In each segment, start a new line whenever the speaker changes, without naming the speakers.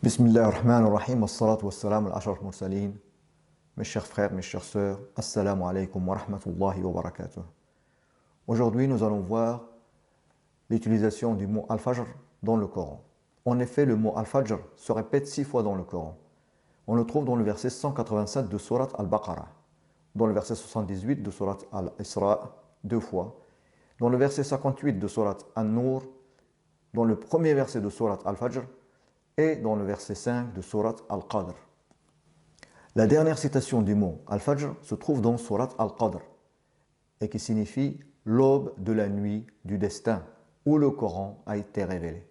Bismillah ar-Rahman ar-Rahim, wassalatu wassalam al-ashraf mursalin. Mes chers frères, mes chères sœurs, assalamu alaikum wa rahmatullahi wa barakatuh. Aujourd'hui, nous allons voir l'utilisation du mot al-Fajr dans le Coran. En effet, le mot al-Fajr se répète 6 fois dans le Coran. On le trouve dans le verset 187 de Surat al-Baqarah, dans le verset 78 de Surat al-Isra 2 fois, dans le verset 58 de Surat an-Nur, dans le premier verset de Surat al-Fajr, et dans le verset 5 de Surat Al-Qadr. La dernière citation du mot Al-Fajr se trouve dans Surat Al-Qadr et qui signifie l'aube de la nuit du destin où le Coran a été révélé.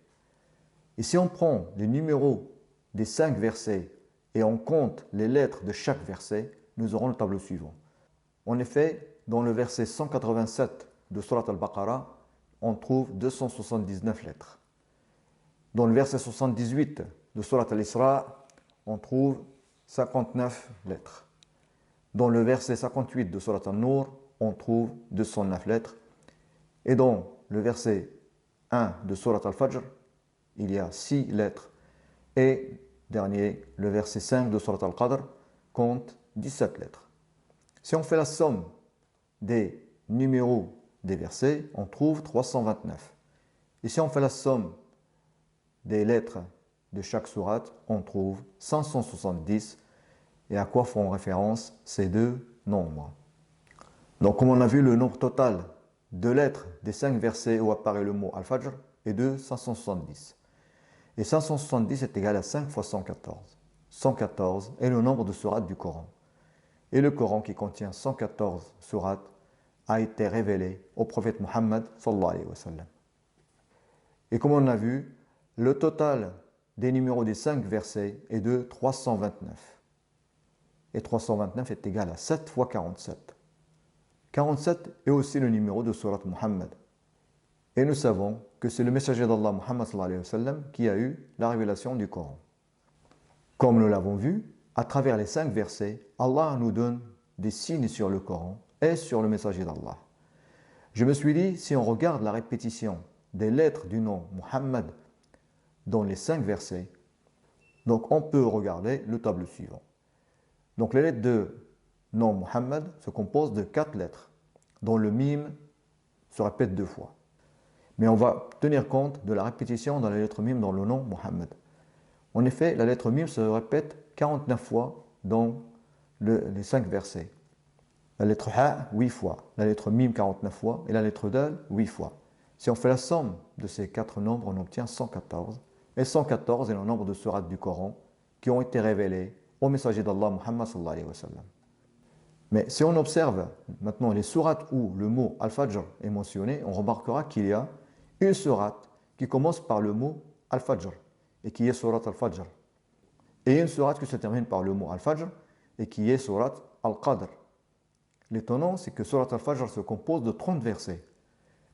Et si on prend les numéros des 5 versets et on compte les lettres de chaque verset, nous aurons le tableau suivant. En effet, dans le verset 187 de Surat Al-Baqarah, on trouve 279 lettres. Dans le verset 78 de Surat Al-Isra, on trouve 59 lettres. Dans le verset 58 de Surat An-Nur, on trouve 209 lettres. Et dans le verset 1 de Surat Al-Fajr, il y a 6 lettres. Et dernier, le verset 5 de Surat Al-Qadr compte 17 lettres. Si on fait la somme des numéros des versets, on trouve 329. Et si on fait la somme des lettres de chaque sourate, on trouve 570. Et à quoi font référence ces deux nombres? Donc, comme on a vu, le nombre total de lettres des 5 versets où apparaît le mot Al-Fajr est de 570. Et 570 est égal à 5 fois 114. 114 est le nombre de sourates du Coran. Et le Coran, qui contient 114 sourates, a été révélé au prophète Muhammad sallallahu alayhi wa sallam. Et comme on a vu, le total des numéros des 5 versets est de 329. Et 329 est égal à 7 fois 47. 47 est aussi le numéro de Surat Muhammad. Et nous savons que c'est le messager d'Allah Muhammad sallallahu alayhi wa sallam qui a eu la révélation du Coran. Comme nous l'avons vu, à travers les 5 versets, Allah nous donne des signes sur le Coran et sur le messager d'Allah. Je me suis dit, si on regarde la répétition des lettres du nom Muhammad dans les 5 versets, donc on peut regarder le tableau suivant. Donc les lettres de nom Muhammad se composent de 4 lettres, dont le mime se répète 2 fois. Mais on va tenir compte de la répétition dans la lettre mime dans le nom Muhammad. En effet, la lettre mime se répète 49 fois dans les 5 versets. La lettre ha 8 fois, la lettre mime 49 fois et la lettre dal 8 fois. Si on fait la somme de ces 4 nombres, on obtient 114. Et 114 est le nombre de sourates du Coran qui ont été révélées au messager d'Allah Muhammad sallallahu alayhi wa sallam. Mais si on observe maintenant les sourates où le mot Al-Fajr est mentionné, on remarquera qu'il y a une sourate qui commence par le mot Al-Fajr et qui est Surat Al-Fajr. Et une sourate qui se termine par le mot Al-Fajr et qui est Surat Al-Qadr. L'étonnant, c'est que Surat Al-Fajr se compose de 30 versets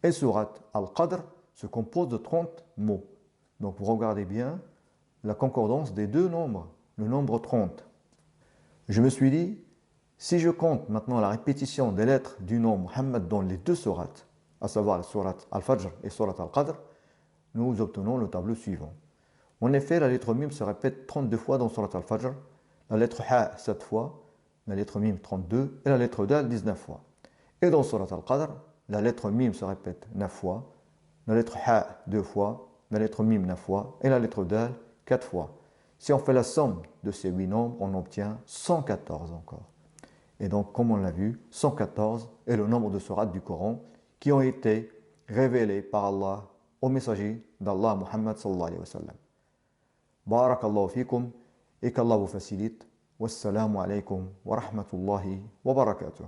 et Surat Al-Qadr se compose de 30 mots. Donc vous regardez bien la concordance des deux nombres, le nombre 30. Je me suis dit, si je compte maintenant la répétition des lettres du nom Muhammad dans les 2 sourates, à savoir la sourate Al-Fajr et sourate Al-Qadr, nous obtenons le tableau suivant. En effet, la lettre mime se répète 32 fois dans sourate Al-Fajr, la lettre ha 7 fois, la lettre mime 32 et la lettre dal 19 fois. Et dans sourate Al-Qadr, la lettre mime se répète 9 fois, la lettre ha 2 fois, la lettre mime 9 fois et la lettre dal 4 fois. Si on fait la somme de ces 8 nombres, on obtient 114 encore. Et donc, comme on l'a vu, 114 est le nombre de sourates du Coran qui ont été révélés par Allah au messager d'Allah Muhammad sallallahu alayhi wa sallam. Barakallahu fikum et qu'Allah vous facilite. Wassalamu alaykum wa rahmatullahi wa barakatuh.